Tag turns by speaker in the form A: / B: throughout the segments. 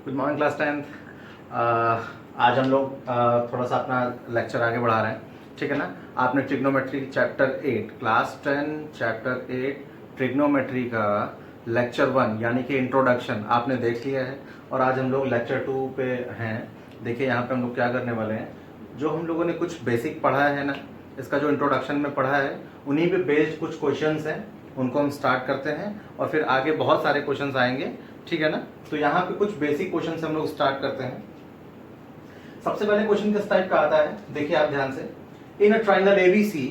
A: Good morning class 10th। आज हम लोग थोड़ा सा अपना लेक्चर आगे बढ़ा रहे हैं, ठीक है ना। आपने trigonometry chapter 8 class 10 chapter 8 trigonometry का लेक्चर 1 यानी कि इंट्रोडक्शन आपने देख लिया है और आज हम लोग लेक्चर 2 पे हैं। देखिए यहाँ पे हम लोग क्या करने वाले हैं, जो हम लोगों ने कुछ बेसिक पढ़ा है ना, इसका जो इंट्रोडक्शन में पढ़ा है उन्हीं पे बेस्ड कुछ क्वेश्चंस हैं, उनको हम स्टार्ट करते हैं और फिर आगे बहुत सारे क्वेश्चंस आएंगे, ठीक है ना। तो यहाँ पे कुछ बेसिक क्वेश्चन से हम लोग स्टार्ट करते हैं। सबसे पहले क्वेश्चन किस टाइप का आता है, देखिए आप ध्यान से। In a triangle A B C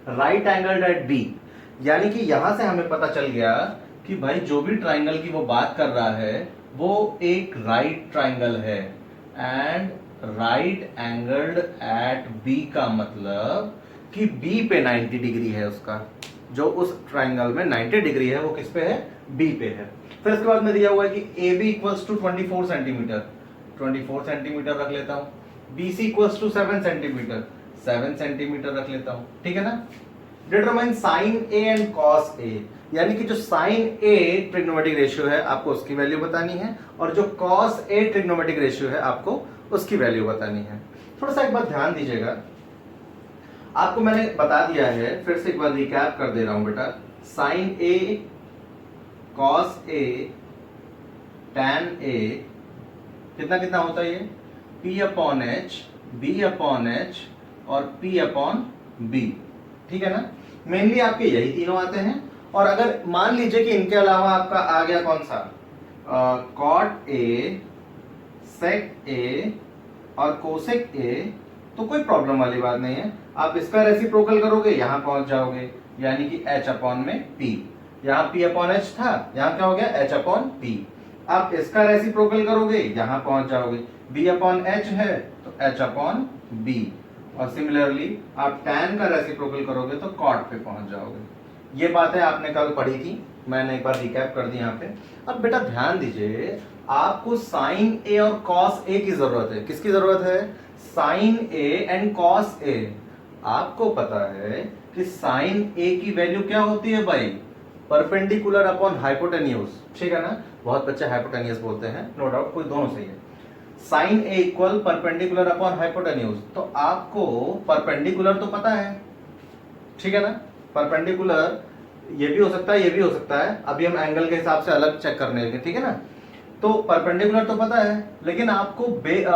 A: right angled at B, यानी कि यहां से हमें पता चल गया कि भाई जो भी ट्राइंगल की वो बात कर रहा है वो एक राइट ट्राइंगल है and right angled at B का मतलब कि बी पे 90 डिग्री है उसका, जो उस ट्राइंगल में 90 डिग्री है वो किस पे है, बी पे है। फिर इसके बाद में दिया हुआ है कि A B equals to 24 centimetre, 24 centimetre रख लेता हूं। B C equals to 7 centimetre, 7 centimetre रख लेता हूं, ठीक है ना। Determine sine A and cos A, यानी कि जो साइन ए ट्रिग्नोमेट्रिक रेशियो है आपको उसकी वैल्यू बतानी है और जो कॉस ए ट्रिग्नोमेट्रिक रेशियो है आपको उसकी वैल्यू बतानी है। थोड़ा सा एक बार ध्यान दीजिएगा, आपको मैंने बता दिया है, फिर से एक बार रिकैप कर दे रहा हूं बेटा। Sign A cos A tan A कितना कितना होता है ये, P upon H, B upon H और P अपॉन बी, ठीक है ना। मेनली आपके यही तीनों आते हैं और अगर मान लीजिए कि इनके अलावा आपका आ गया कौन सा, कॉट ए, सेक ए और कोसेक ए, तो कोई प्रॉब्लम वाली बात नहीं है। आप इसका रेसिप्रोकल करोगे यहां पहुंच जाओगे, यानी कि H अपॉन में P, यहाँ P अपॉन H था, यहाँ क्या हो गया H अपॉन P। आप इसका रेसिप्रोकल करोगे यहां पहुंच जाओगे, B अपॉन H है तो H अपॉन B, और सिमिलरली आप tan का रेसिप्रोकल करोगे तो cot पे पहुंच जाओगे। ये बातें आपने कल पढ़ी थी, मैंने एक बार रिकैप कर दी यहाँ पे। अब बेटा ध्यान दीजिए, आपको साइन ए और कॉस ए की जरूरत है। किसकी जरूरत है, साइन ए एंड कॉस ए। आपको पता है कि साइन ए की वैल्यू क्या होती है भाई, परपेंडिकुलर अपॉन हाइपोटेन्यूज, ठीक है ना। बहुत बच्चे हाइपोटेन्यूज बोलते हैं, नो डाउट, कोई दोनों सही है। साइन ए इक्वल परपेंडिकुलर अपॉन हाइपोटेन्यूज, तो आपको परपेंडिकुलर तो पता है, ठीक है ना। परपेंडिकुलर ये भी हो सकता है, ये भी हो सकता है, अभी हम एंगल के हिसाब से अलग चेक करने लगे, ठीक है ना। तो परपेंडिकुलर तो पता है, लेकिन आपको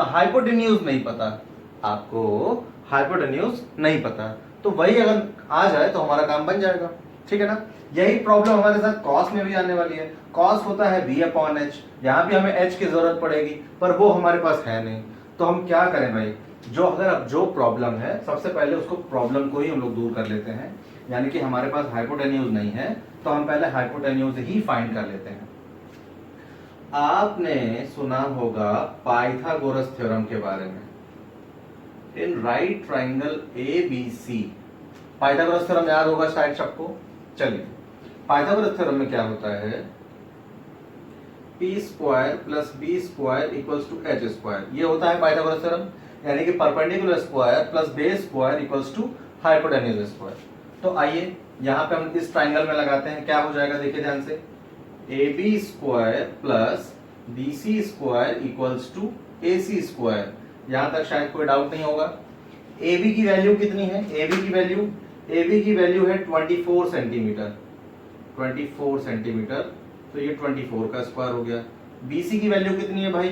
A: हाइपोटेन्यूज नहीं पता, आपको हाइपोटेन्यूज नहीं पता। तो वही अगर आ जाए तो हमारा काम बन जाएगा, ठीक है ना। यही प्रॉब्लम हमारे साथ कॉस में भी आने वाली है। कॉस होता है b अपॉन एच, यहां भी हमें h की जरूरत पड़ेगी, पर वो हमारे पास है नहीं। तो हम क्या करें भाई, जो अगर अब जो प्रॉब्लम है सबसे पहले उसको प्रॉब्लम को ही हम लोग दूर कर लेते हैं, यानी कि हमारे पास हाइपोटेन्यूज नहीं है तो हम पहले हाइपोटेन्यूज ही फाइंड कर लेते हैं। आपने सुना होगा पाइथागोरस थ्योरम के बारे में, in right triangle A B C. Pythagoras theorem याद होगा शायद सबको। चलिए, पाइथागोरस थ्योरम में क्या होता है, P square plus B square equals to H square, ये होता है पाइथागोरस थ्योरम, यानी कि perpendicular square plus base square equals to hypotenuse square. तो आइए यहां पे हम इस ट्राइंगल में लगाते हैं, क्या हो जाएगा देखिए ध्यान से, A B square plus B C square equals to A C square. यहां तक शायद कोई डाउट नहीं होगा। ए बी की वैल्यू कितनी है, ए बी की वैल्यू है 24 सेंटीमीटर, 24 सेंटीमीटर, तो ये 24 का स्क्वायर हो गया। BC की वैल्यू कितनी है भाई,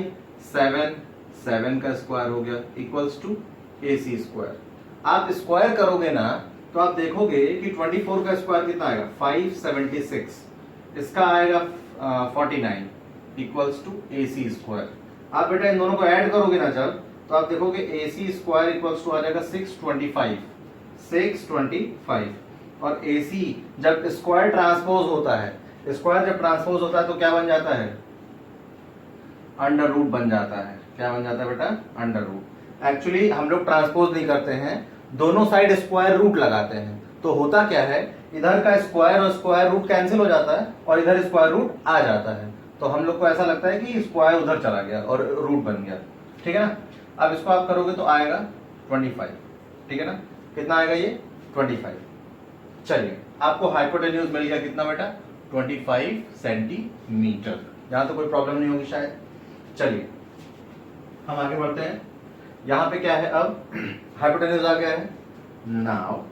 A: 7, 7 का स्क्वायर हो गया इक्वल्स टू AC स्क्वायर। आप स्क्वायर करोगे ना तो आप देखोगे कि 24 का स्क्वायर कितना आएगा, 576, इसका आएगा 49 इक्वल्स टू AC स्क्वायर। आप बेटा इन दोनों को ऐड करोगे ना जब, तो आप देखोगे AC स्क्वायर इक्वल्स टू आ जाएगा 625, 625। और AC जब स्क्वायर ट्रांसपोज होता है, स्क्वायर जब ट्रांसपोज होता है तो क्या बन जाता है, अंडर रूट बन जाता है। क्या बन जाता है बेटा, अंडर रूट। एक्चुअली हम लोग ट्रांसपोज नहीं करते हैं, दोनों साइड स्क्वायर रूट लगाते हैं। तो होता क्या है, इधर का स्क्वायर और स्क्वायर रूट कैंसिल हो जाता है और इधर स्क्वायर रूट आ जाता है, तो हम लोग को ऐसा लगता है कि स्क्वायर उधर चला गया और रूट बन गया, ठीक है ना। अब इसको आप करोगे तो आएगा 25, ठीक है ना। कितना आएगा ये, 25। चलिए आपको हाइपोटेन्यूज मिल गया कितना बेटा, 25 सेंटीमीटर, यहाँ तो कोई प्रॉब्लम नहीं होगी शायद। चलिए हम आगे बढ़ते हैं। यहाँ पे क्या है, अब हाइपोटेन्यूज आ गया है। नाउ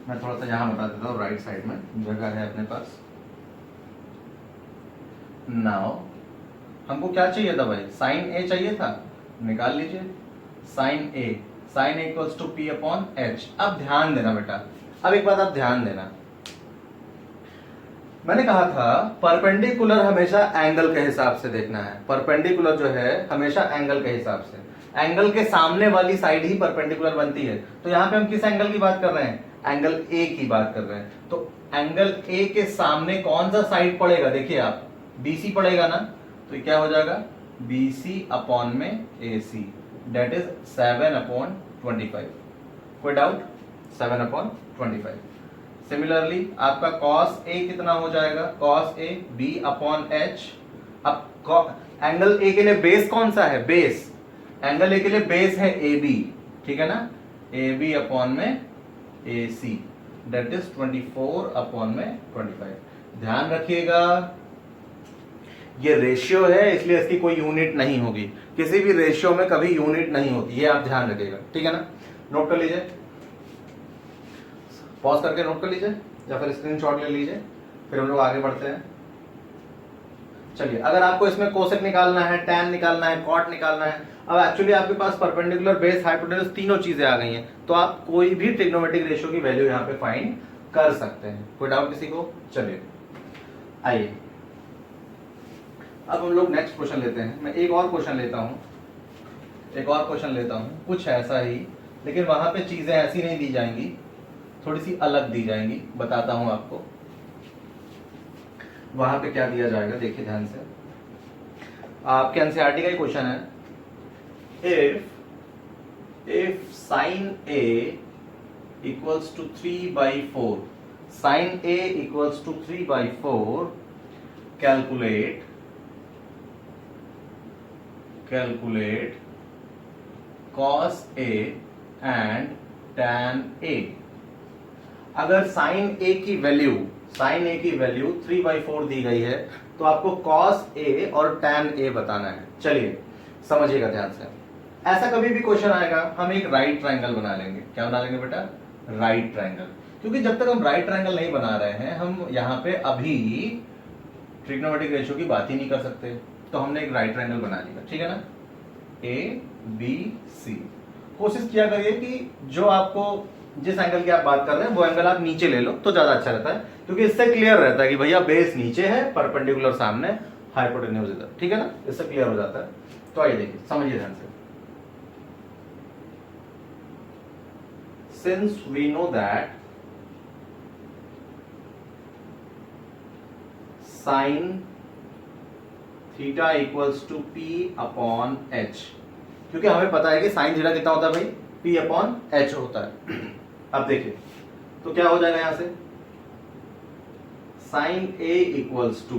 A: मैं थोड़ा सा यहाँ बता देता हूँ, राइट साइड में जगह है अपने पास। नाउ हमको क्या चाहिए था भाई, साइन ए चाहिए था, निकाल लीजिए sine A equals to P upon H. अब ध्यान देना बेटा, अब एक बात आप ध्यान देना, मैंने कहा था परपेंडिकुलर हमेशा एंगल के हिसाब से देखना है। परपेंडिकुलर जो है हमेशा एंगल के हिसाब से, एंगल के सामने वाली साइड ही परपेंडिकुलर बनती है। तो यहाँ पे हम किस एंगल की बात कर रहे हैं, एंगल ए की बात कर रहे हैं। तो एंगल ए के सामने कौन सा साइड पड़ेगा, देखिए आप बीसी पड़ेगा ना, तो क्या हो जाएगा बीसी अपॉन में AC, डेट इज 7/25। कोई डाउट, 7/25। सिमिलरली आपका cos A कितना हो जाएगा, cos A B upon H। अब एंगल A के लिए बेस कौन सा है, बेस, एंगल A के लिए बेस है AB, ठीक है ना, AB अपॉन में AC, डेट इज 24/25। ध्यान रखिएगा ये रेशियो है, इसलिए इसकी कोई यूनिट नहीं होगी, किसी भी रेशियो में कभी यूनिट नहीं होती, ये आप ध्यान रखिएगा, ठीक है ना। नोट कर लीजिए, पॉज करके नोट कर लीजिए या फिर स्क्रीनशॉट ले लीजिए, फिर हम लोग आगे बढ़ते हैं। चलिए अगर आपको इसमें कोसेक निकालना है, टैन निकालना है, कॉट निकालना है, अब एक्चुअली आपके पास परपेंडिकुलर, बेस, हाइपोटेन्यूज तीनों चीजें आ गई हैं, तो आप कोई भी ट्रिग्नोमेट्रिक रेशियो की वैल्यू यहाँ पे फाइंड कर सकते हैं। कोई डाउट किसी को? चलिए आइए अब हम लोग नेक्स्ट क्वेश्चन लेते हैं। मैं एक और क्वेश्चन लेता हूं, कुछ ऐसा ही, लेकिन वहां पे चीजें ऐसी नहीं दी जाएंगी, थोड़ी सी अलग दी जाएंगी, बताता हूं आपको वहां पे क्या दिया जाएगा। देखिए ध्यान से, आपके एनसीईआरटी का ही क्वेश्चन है। If sine A equals to 3/4, sine A equals to 3/4, calculate cos A and tan A। अगर साइन A की वैल्यू 3/4 दी गई है, तो आपको cos A और tan A बताना है। चलिए समझिएगा ध्यान से, ऐसा कभी भी क्वेश्चन आएगा हम एक राइट ट्रायंगल बना लेंगे। क्या बना लेंगे बेटा, राइट ट्रायंगल, क्योंकि जब तक हम राइट ट्रायंगल नहीं बना रहे हैं हम यहाँ पे अभी ट्रिग्नोमेट्रिक रेशियो की बात ही नहीं कर सकते, तो हमने एक राइट ट्रायंगल बना लिया, ठीक है ना, ABC। कोशिश किया करिए कि जो आपको जिस एंगल की आप बात कर रहे हैं वो एंगल आप नीचे ले लो तो ज्यादा अच्छा रहता है, क्योंकि इससे क्लियर रहता है कि भैया बेस नीचे है, परपेंडिकुलर सामने, हाइपोटेन्यूज इधर, ठीक है ना, इससे क्लियर हो जाता है। तो आइए देखिए, समझिए ध्यान से। Since we know that sin theta equals to P upon H, क्योंकि हमें पता है कि साइन थीटा कितना होता है भाई, P अपॉन H होता है। अब देखिए तो क्या हो जाएगा यहां से, sine A equals to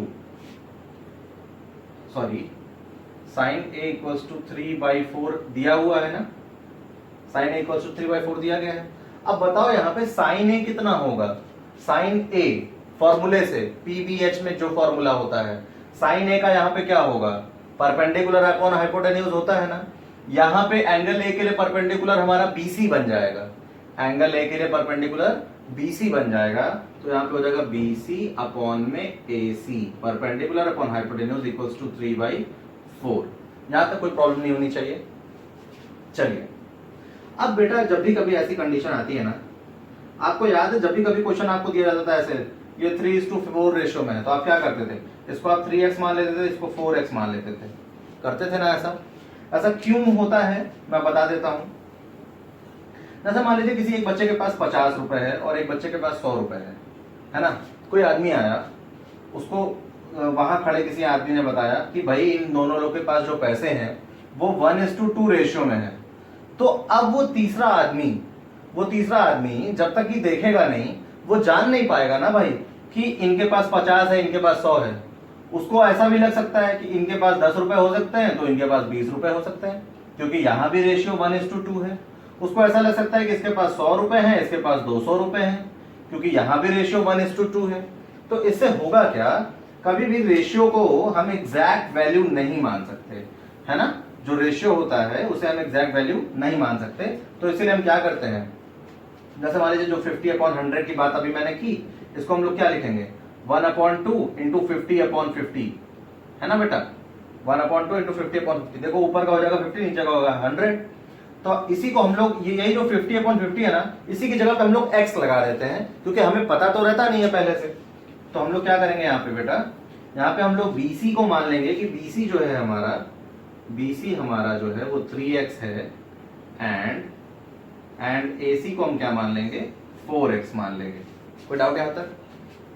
A: to 3/4 दिया हुआ है ना, साइन A इक्वल्स टू 3/4 दिया गया है। अब बताओ यहाँ पे साइन A कितना होगा, साइन A फॉर्मूले से PBH में जो फॉर्मूला होता है, साइन A का यहाँ पे क्या होगा, परपेंडिकुलर अपॉन हाइपोटेन्यूज होता है ना। यहाँ पे एंगल A के लिए परपेंडिकुलर हमारा BC बन जाएगा, एंगल A के लिए परपेंडिकुलर BC बन जाएगा, तो यहाँ पे हो जाएगा BC अपॉन में AC, perpendicular upon hypotenuse equals to 3/4। यहाँ तक कोई प्रॉब्लम नहीं होनी चाहिए। चलिए अब बेटा जब भी कभी ऐसी कंडीशन आती है ना, आपको याद है जब भी कभी क्वेश्चन आपको दिया जाता था ऐसे, ये 3:4 रेशियो में है, तो आप क्या करते थे, इसको आप 3x मान लेते थे, इसको 4x मान लेते थे, करते थे ना ऐसा क्यों होता है मैं बता देता हूं। जैसे मान लीजिए किसी एक बच्चे के पास 50 रुपए है और एक बच्चे के पास 100 रुपए है ना, कोई आदमी आया, उसको वहां खड़े किसी आदमी ने बताया कि भाई इन दोनों लोग के पास जो पैसे हैं वो 1:2 रेशियो में है। तो अब वो तीसरा आदमी जब तक कि देखेगा नहीं, वो जान नहीं पाएगा ना भाई कि इनके पास 50 है, इनके पास 100 है। उसको ऐसा भी लग सकता है कि इनके पास 10 रुपए हो सकते हैं तो इनके पास 20 रुपए हो सकते हैं, क्योंकि यहां भी रेशियो 1:2 है। उसको ऐसा लग सकता है कि इसके पास 100 रुपए हैं, इसके पास 200 रुपए हैं, क्योंकि यहां भी रेशियो 1:2 है। तो इससे होगा क्या, कभी भी रेशियो को हम एग्जैक्ट वैल्यू नहीं मान सकते, है ना। जो रेशियो होता है उसे हम एग्जैक्ट वैल्यू नहीं मान सकते, तो इसीलिए हम क्या करते हैं, जैसे मान लीजिए जो 50/100 की बात अभी मैंने की, इसको हम लोग क्या लिखेंगे, 1/2 इंटू 50/50, है ना बेटा। 1/2 इंटू 50/50, देखो ऊपर का हो जाएगा 50, नीचे का होगा 100। तो इसी को हम लोग यही जो 50/50 है ना, इसी की जगह पे हम लोग x लगा देते हैं, क्योंकि हमें पता तो रहता नहीं है पहले से। तो हम लोग क्या करेंगे यहाँ पे बेटा, यहाँ पे हम लोग BC को मान लेंगे कि BC जो है हमारा, BC हमारा जो है वो 3x है, एंड AC को हम क्या मान लेंगे, 4x मान लेंगे। कोई डाउट यहाँ तक?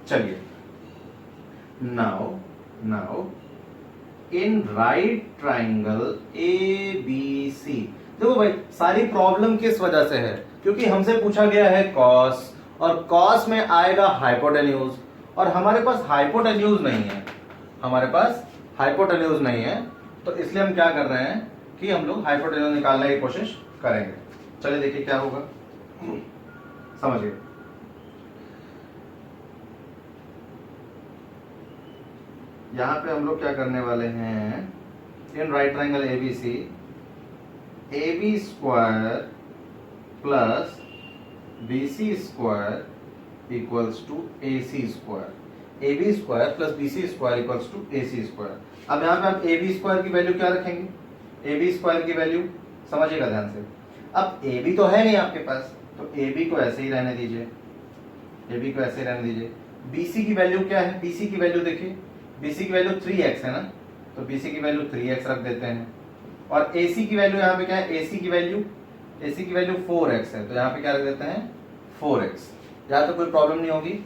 A: चलिए, now in right triangle ABC, देखो भाई सारी प्रॉब्लम किस वजह से है, क्योंकि हमसे पूछा गया है कॉस, और कॉस में आएगा हाइपोटेन्यूज, और हमारे पास हाइपोटेन्यूज नहीं है, हमारे पास हाइपोटेन्यूज नहीं है, तो इसलिए हम क्या कर रहे हैं कि हम लोग हाइपोटेन्यूज निकालने की कोशिश करेंगे। चलिए देखिए क्या होगा, समझिए। यहां पे हम लोग क्या करने वाले हैं, in right triangle ABC, AB square plus BC square equals to AC square, AB square plus BC square equals to AC square. अब यहाँ पे आप AB स्क्वायर की वैल्यू क्या रखेंगे, AB स्क्वायर की वैल्यू समझिएगा ध्यान से। अब AB तो है नहीं आपके पास, तो AB को ऐसे ही रहने दीजिए, AB को ऐसे ही रहने दीजिए। BC की वैल्यू क्या है, BC की वैल्यू देखिए, BC की वैल्यू 3x है ना, तो BC की वैल्यू 3x रख देते हैं। और AC की वैल्यू यहाँ पे क्या है, AC की वैल्यू 4x है, तो यहाँ पे क्या रख देते हैं 4x। यहाँ तो कोई प्रॉब्लम नहीं होगी।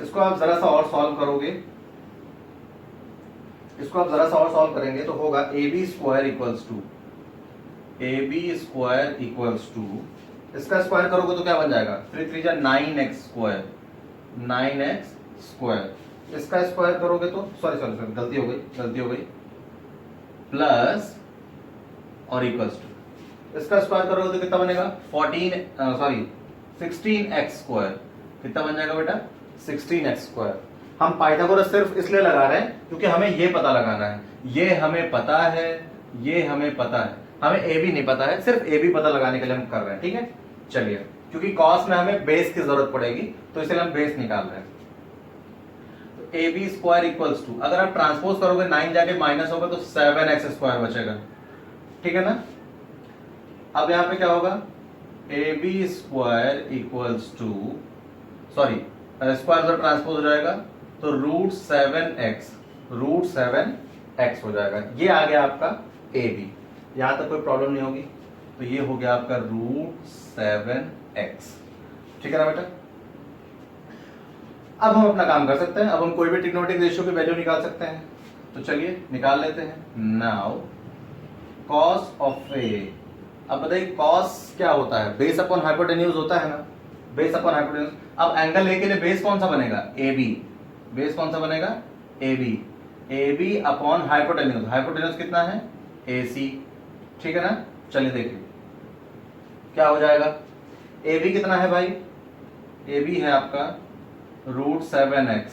A: इसको आप जरा सा और सॉल्व करोगे, इसको आप जरा सा और सॉल्व करेंगे तो होगा AB स्क्वायर इक्वल्स टू, इसका स्क्वायर करोगे तो क्या बन जाएगा, 3 3 जा 9x स्क्वायर, इसका स्क्वायर करोगे तो सॉरी गलती हो गई, प्लस और इक्वल्स टू, इसका स्क्वायर करोगे तो कितना बनेगा 16x स्क्वायर, कितना बन जाएगा बेटा 16x स्क्वायर। हम पाइथागोरस सिर्फ इसलिए लगा रहे हैं क्योंकि हमें ये पता लगाना है, ये हमें पता है, ये हमें पता है, हमें AB नहीं पता है, सिर्फ AB पता लगाने के लिए हम कर रहे हैं, ठीक है। चलिए, क्योंकि कॉस में हमें बेस की जरूरत पड़ेगी, तो इसलिए हम बेस निकाल रहे हैं। तो AB स्क्वायर इक्वल्स टू, अगर आप ट्रांसपोज करोगे 9 जाके माइनस होगा तो 7x स्क्वायर बचेगा, ठीक है ना। अब यहां पे क्या होगा, AB square equals to, sorry square जब ट्रांसपोज हो जाएगा तो √7x हो जाएगा, ये आ गया आपका AB। यहां तक कोई प्रॉब्लम नहीं होगी, तो ये हो गया आपका √7x, ठीक है ना बेटा। अब हम अपना काम कर सकते हैं, अब हम कोई भी ट्रिग्नोमेट्रिक रेशियो की वैल्यू निकाल सकते हैं, तो चलिए निकाल लेते हैं। नाउ कॉस ऑफ A, अब बताइए कॉस क्या होता है, बेस अपॉन हाइपोटेन्यूज होता है ना, बेस अपॉन हाइपोटेन्यूज। अब एंगल A के लिए बेस कौन सा बनेगा, AB, बेस कौन सा बनेगा AB अपॉन हाइपोटेन्यूज कितना है AC, ठीक है ना। चलिए देखिए क्या हो जाएगा, AB कितना है भाई, AB है आपका √7x,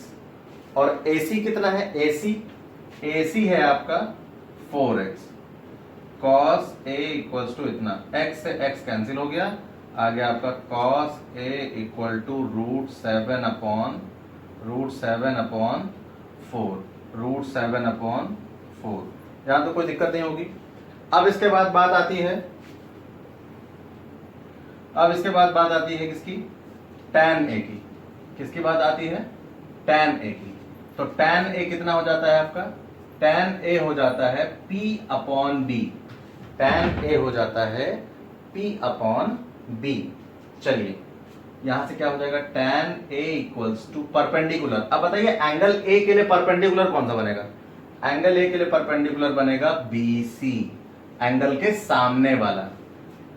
A: और AC कितना है, AC है आपका 4x, cos A equals to इतना, x से x कैंसिल हो गया, आ गया आपका cos A equal to √7 upon 4, यहां तो कोई दिक्कत नहीं होगी। अब इसके बाद बात आती है, किसकी, tan A की, किसकी बात आती है, tan A की। तो tan A कितना हो जाता है आपका, tan A हो जाता है P upon B, tan A हो जाता है P अपॉन B। चलिए यहां से क्या हो जाएगा, tan A equals to perpendicular. अब बताइए एंगल A के लिए परपेंडिकुलर कौन सा बनेगा, एंगल A के लिए परपेंडिकुलर बनेगा BC, एंगल के सामने वाला,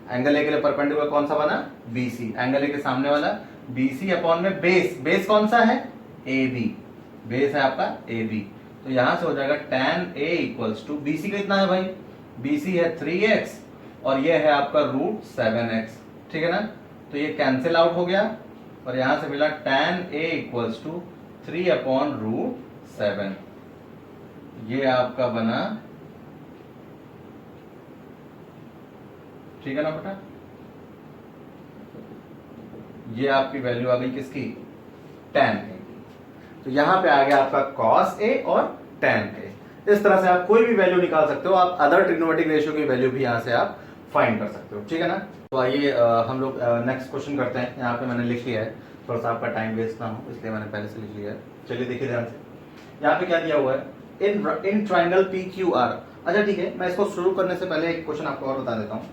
A: एंगल A के लिए परपेंडिकुलर कौन सा बना, BC, एंगल A के सामने वाला BC अपॉन में बेस कौन सा है, AB, बेस है आपका AB। तो यहां से हो जाएगा tan A equals to, BC कितना है भाई, BC है 3x, और ये है आपका √7x, ठीक है ना। तो ये कैंसिल आउट हो गया, और यहां से मिला tan A इक्वल्स टू 3/√7। ये आपका बना, ठीक है ना बेटा। ये आपकी वैल्यू आ गई किसकी, tan a की। तो यहां पे आ गया आपका cos a और tan a। इस तरह से आप कोई भी वैल्यू निकाल सकते हो, आप अदर ट्रिग्नोमेट्रिक रेशियो की वैल्यू भी यहां से आप फाइंड कर सकते हो, ठीक है ना। तो आइए हम लोग नेक्स्ट क्वेश्चन करते हैं। यहाँ पे मैंने लिख लिया है, थोड़ा सा आपका टाइम वेस्ट ना हो इसलिए मैंने पहले से लिख लिया है। चलिए देखिए ध्यान से, यहाँ पे क्या दिया हुआ है, इन ट्राइंगल PQR। अच्छा ठीक है, मैं इसको शुरू करने से पहले एक क्वेश्चन आपको और बता देता हूँ।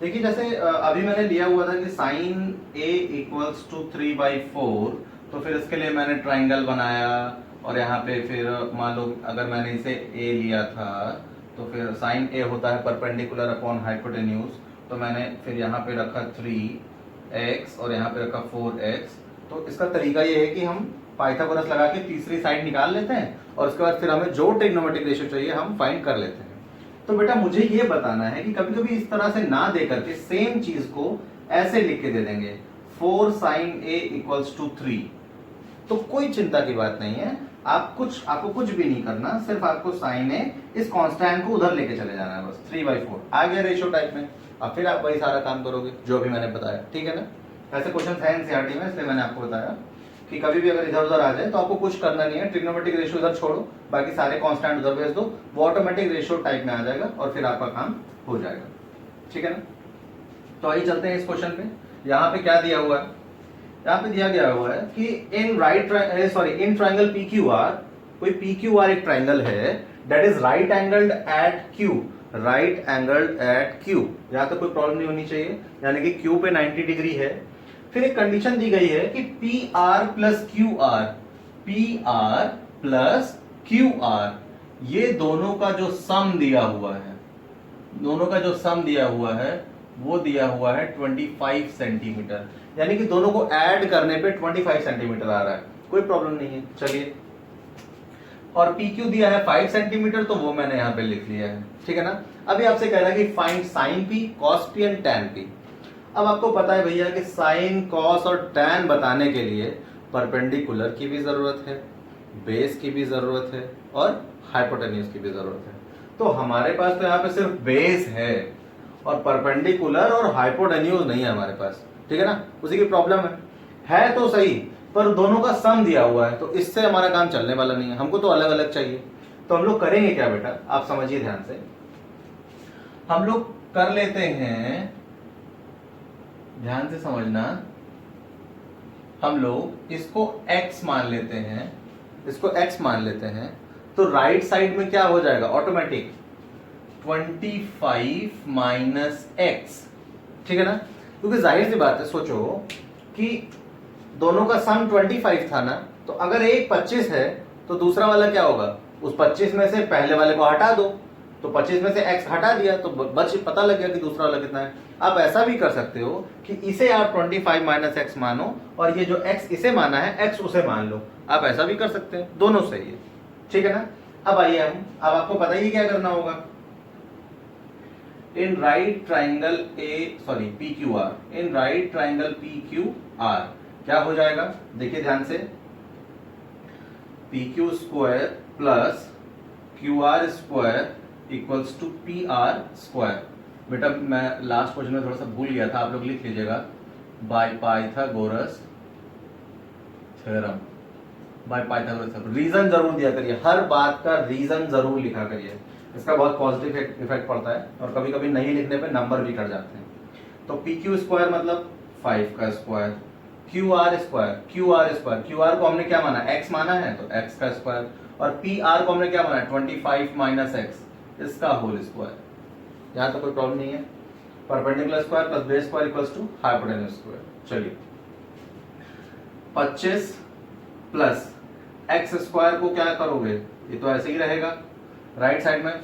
A: देखिए जैसे अभी मैंने लिया हुआ था कि sin A = 3/4, तो फिर इसके लिए मैंने ट्राइंगल बनाया, और यहाँ पे फिर मान लो अगर मैंने इसे A लिया था, तो फिर sin A होता है परपेंडिकुलर अपॉन हाइपोटेन्यूज, तो मैंने फिर यहाँ पे रखा 3x और यहाँ पे रखा 4x। तो इसका तरीका ये है कि हम पाइथागोरस लगा के तीसरी साइड निकाल लेते हैं, और उसके बाद फिर हमें जो ट्रिग्नोमेट्रिक रेशियो चाहिए हम फाइंड कर लेते हैं। तो बेटा मुझे ये बताना है कि कभी कभी इस तरह से ना दे करके सेम चीज को ऐसे लिख के दे देंगे, 4 sin A = 3। तो कोई चिंता की बात नहीं है, आपको कुछ भी नहीं करना, सिर्फ आपको sin A इस कांस्टेंट को उधर लेके चले जाना है, बस 3/4 आ गया रेशियो टाइप में। अब फिर आप वही सारा काम करोगे जो भी मैंने बताया, ठीक है ना। ऐसे क्वेश्चन है एनसीईआरटी में, इसलिए मैंने आपको बताया कि कभी भी अगर इधर उधर आ जाए तो आपको कुछ करना नहीं है, ट्रिग्नोमेट्रिक रेशियो उधर छोड़ो, बाकी सारे कांस्टेंट उधर भेज दो, वो ऑटोमेटिक रेशियो टाइप में आ जाएगा और फिर आपका काम हो जाएगा, ठीक है ना। तो आइए चलते हैं इस क्वेश्चन पे। यहाँ पे क्या दिया हुआ है, यहाँ पे दिया गया हुआ है कि इन ट्राइंगल PQR, कोई PQR एक ट्राइंगल है that is right angled eight Q, right angled eight Q। यहाँ तक कोई प्रॉब्लम नहीं होनी चाहिए, यानी कि Q पे 90 डिग्री है। फिर एक कंडीशन दी गई है कि PR प्लस QR, ये दोनों का जो सम दिया हुआ है, वो दिया हुआ है 25 सेंटीमीटर, यानी कि दोनों को ऐड करने पे 25 सेंटीमीटर आ रहा है, कोई प्रॉब्लम नहीं है। चलिए, और PQ दिया है 5 सेंटीमीटर, तो वो मैंने यहाँ पे लिख लिया है, ठीक है ना। अभी आपसे कह रहा है कि find sin P, cos P and tan P। अब आपको पता है भैया कि साइन, कॉस और टैन बताने के लिए परपेंडिकुलर की भी जरूरत है, बेस की भी जरूरत है, और हाइपोटेन्यूज की भी जरूरत है। तो हमारे पास तो यहाँ पे सिर्फ बेस है, और परपेंडिकुलर और हाइपोटेन्यूज नहीं है हमारे पास, ठीक है ना। उसी की प्रॉब्लम है तो सही, पर दोनों का सम दिया हुआ है, तो इससे हमारा काम चलने वाला नहीं है, हमको तो अलग अलग चाहिए। तो हम लोग करेंगे क्या बेटा, आप समझिए ध्यान से। हम लोग कर लेते हैं, ध्यान से समझना, हम लोग इसको x मान लेते हैं, तो राइट साइड में क्या हो जाएगा, ऑटोमेटिक 25 - x, ठीक है ना। क्योंकि जाहिर सी बात है, सोचो कि दोनों का सम 25 था ना, तो अगर एक 25 है तो दूसरा वाला क्या होगा, उस 25 में से पहले वाले को हटा दो, तो 25 में से x हटा दिया तो बच, पता लग गया कि दूसरा वाला कितना है। आप ऐसा भी कर सकते हो कि इसे आप 25 - x मानो, और ये जो x इसे माना है x उसे मान लो, आप ऐसा भी कर सकते हैं, दोनों सही है, ठीक है ना। अब आइए अब आपको पता ही क्या करना होगा। इन राइट ट्राइंगल PQR, इन राइट ट्राइंगल PQR क्या हो जाएगा, देखिए ध्यान से, PQ² प्लस QR² = PR²। बेटा मैं लास्ट क्वेश्चन में थोड़ा सा भूल गया था, आप लोग लिख लीजिएगा, बाय पाइथागोरस थ्योरम, रीजन जरूर दिया करिए, हर बात का रीजन जरूर लिखा करिए, इसका बहुत पॉजिटिव इफेक्ट पड़ता है, और कभी कभी नहीं लिखने पे नंबर भी कट जाते हैं। तो PQ² मतलब 5 का स्क्वायर, QR को हमने क्या माना, x माना है, तो x का स्क्वायर, और PR को हमने क्या माना, 25 - x, इसका होल स्क्वायर। यहां तो कोई प्रॉब्लम नहीं है, perpendicular square plus base square equals to hypotenuse square. चलिए, 25 प्लस x² को क्या करोगे, ये तो ऐसे ही रहेगा राइट साइड में,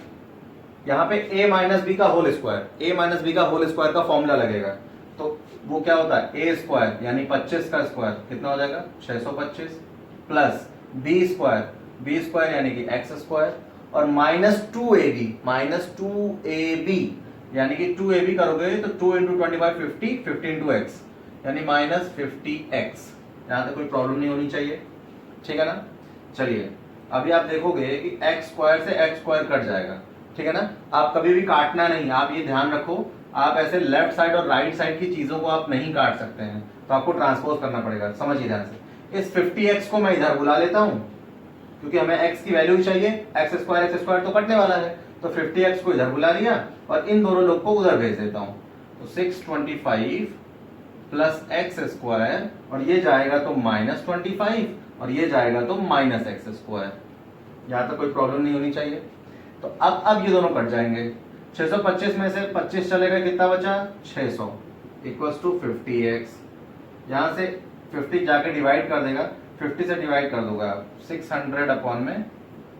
A: यहाँ पे a - b का होल स्क्वायर का फॉर्मूला लगेगा, तो वो क्या होता है, a² यानी 25 का स्क्वायर कितना हो जाएगा, 625, प्लस b² यानी कि x² और -2ab यानी कि 2ab करोगे तो 2 × 25 50, 50 × x यानी -50x। यहां तक कोई प्रॉब्लम नहीं होनी चाहिए, ठीक है ना। चलिए अभी आप देखोगे कि एक्स स्क्वायर से एक्स स्क्वायर कट जाएगा, ठीक है ना। आप कभी भी काटना नहीं, आप ये ध्यान रखो, आप ऐसे लेफ्ट साइड और राइट साइड की चीजों को आप नहीं काट सकते हैं, तो आपको ट्रांसपोज करना पड़ेगा। समझिए ध्यान से, इस 50x को मैं इधर बुला लेता हूं क्योंकि हमें x की वैल्यू ही चाहिए, एक्स स्क्वायर तो कटने वाला है, तो 50x को इधर बुला लिया और इन दोनों लोग को उधर भेज देता हूं। तो 625 प्लस एक्स स्क्वायर, और ये जाएगा तो -25 और ये जाएगा तो -x स्क्वायर। यहां तक कोई प्रॉब्लम नहीं होनी चाहिए। तो अब ये दोनों कट जाएंगे। 625 में से 25 चलेगा, कितना बचा 600 इक्वल्स टू 50x। यहां से 50 जाके डिवाइड कर देगा, 50 से डिवाइड कर दोगे आप 600 अपॉन में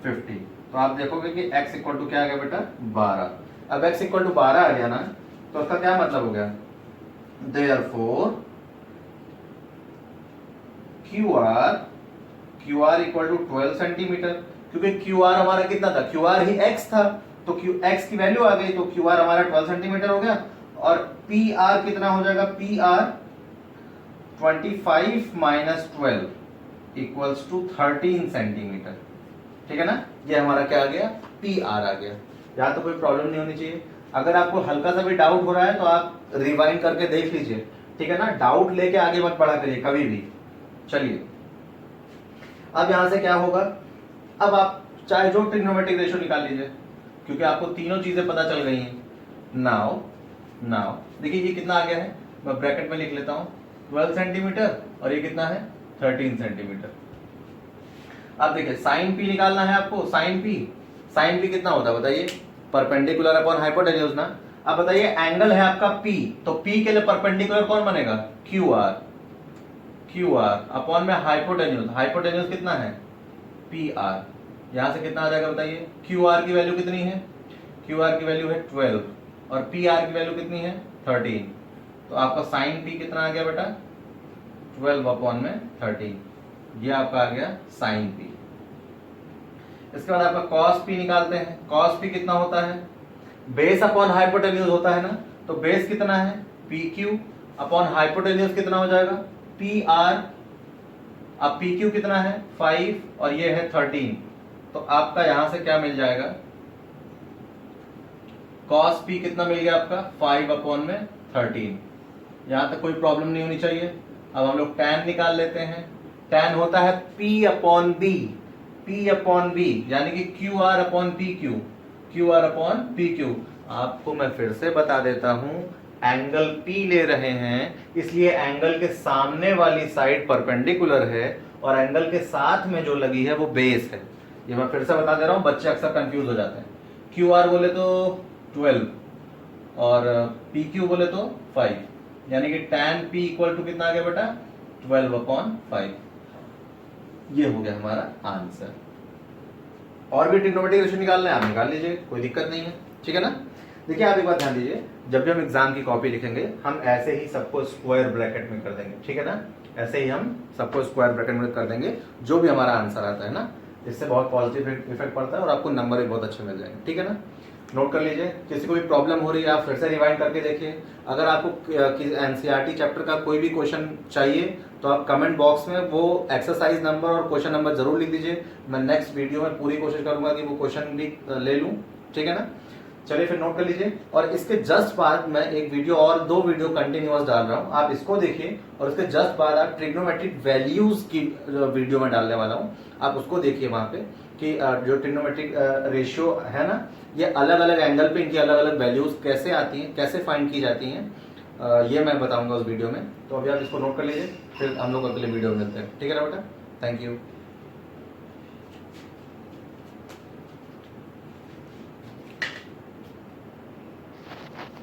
A: 50, तो आप देखोगे कि x इक्वल टू क्या आ गया बेटा 12। अब x इक्वल टू 12 आ गया ना, तो उसका क्या मतलब हो गया, therefore QR equal to 12 centimetre, क्योंकि QR हमारा कितना था, QR ही x था, तो x की वैल्यू आ गई, तो QR हमारा 12 सेंटीमीटर हो गया। और PR कितना हो जाएगा, PR 25 minus 12 equals to 13 centimetre, ठीक है ना। ये हमारा क्या आ गया, PR आ गया। यहाँ तो कोई प्रॉब्लम नहीं होनी चाहिए। अगर आपको हल्का सा भी डाउट हो रहा है तो आप रिवाइंड करके देख लीजिए, ठीक है ना। डाउट लेके आगे मत बढ़ा करिए कभी भी। चलिए अब यहां से क्या होगा, अब आप चाहे जो ट्रिग्नोमेट्रिक रेशियो निकाल लीजिए, क्योंकि आपको तीनों चीजें पता चल गई हैं। नाउ देखिए ये कितना आ गया है, मैं ब्रैकेट में लिख लेता हूं 12 सेंटीमीटर और ये कितना है 13 सेंटीमीटर। अब देखिए साइन पी निकालना है आपको, साइन पी कितना होता है बताइए, परपेंडिकुलर अपॉन हाइपोटेन्यूज ना। अब बताइए एंगल है आपका P, तो P के लिए परपेंडिकुलर कौन बनेगा, QR अपॉन में हाइपोटेन्यूज कितना है PR। यहां से कितना आ जाएगा बताइए, QR की वैल्यू कितनी है, QR की वैल्यू है 12 और PR की वैल्यू कितनी है 13, तो आपका साइन P कितना आ गया बेटा 12 अपॉन में 13, ये आपका आ गया साइन P। इसके बाद आपका कॉस P निकालते हैं। कॉस P कितना होता है, बेस अपॉन हाइपोटेन्यूज होता है ना, तो बेस कितना है PQ अपॉन हाइपोटेन्यूज कितना हो जाएगा PR। अब PQ कितना है 5 और ये है 13, तो आपका यहां से क्या मिल जाएगा, cos P कितना मिल गया आपका 5 अपॉन में 13। यहां तक कोई प्रॉब्लम नहीं होनी चाहिए। अब हम लोग tan निकाल लेते हैं। tan होता है P अपॉन B, यानी कि QR अपॉन PQ। आपको मैं फिर से बता देता हूं, एंगल P ले रहे हैं, इसलिए एंगल के सामने वाली साइड परपेंडिकुलर है और एंगल के साथ में जो लगी है वो बेस है। ये मैं फिर से बता दे रहा हूं, बच्चे अक्सर कंफ्यूज हो जाते हैं। QR बोले तो 12 और PQ बोले तो 5, यानी कि tan P इक्वल टू कितना आ गया बेटा 12 अपॉन 5। ये हो गया हमारा आंसर। और भी ट्रिग्नोमेट्रिक रेशियो निकालना है आप निकाल लीजिए, कोई दिक्कत नहीं है, ठीक है ना। देखिए आप एक बात ध्यान दीजिए, जब भी हम एग्जाम की कॉपी लिखेंगे हम ऐसे ही सबको स्क्वायर ब्रैकेट में कर देंगे, ठीक है ना। ऐसे ही हम सबको स्क्वायर ब्रैकेट में कर देंगे, जो भी हमारा आंसर आता है ना, इससे बहुत पॉजिटिव इफेक्ट पड़ता है और आपको नंबर भी बहुत अच्छे मिल जाएंगे, ठीक है ना। नोट कर लीजिए, किसी को भी प्रॉब्लम हो रही है आप फिर से रिवाइंड करके देखिए। अगर आपको एनसीईआरटी चैप्टर का कोई भी क्वेश्चन चाहिए तो आप कमेंट बॉक्स में वो एक्सरसाइज नंबर और क्वेश्चन नंबर जरूर लिख दीजिए। मैं नेक्स्ट वीडियो में पूरी कोशिश करूंगा कि वो क्वेश्चन भी ले लूं, ठीक है ना। चलिए फिर नोट कर लीजिए, और इसके जस्ट बाद मैं एक वीडियो और 2 वीडियो कंटिन्यूअस डाल रहा हूं, आप इसको देखिए और उसके जस्ट बाद आप ट्रिग्नोमेट्रिक वैल्यूज की वीडियो में डालने वाला हूं, आप उसको देखिए वहां पे कि जो ट्रिग्नोमेट्रिक रेशियो है ना, ये अलग अलग एंगल पे इनकी अलग अलग वैल्यूज कैसे आती हैं, कैसे फाइंड की जाती हैं, ये मैं बताऊंगा उस वीडियो में। तो अभी आप इसको नोट कर लीजिए, फिर हम लोग अगले वीडियो में मिलते हैं, ठीक है ना बेटा। Thank you.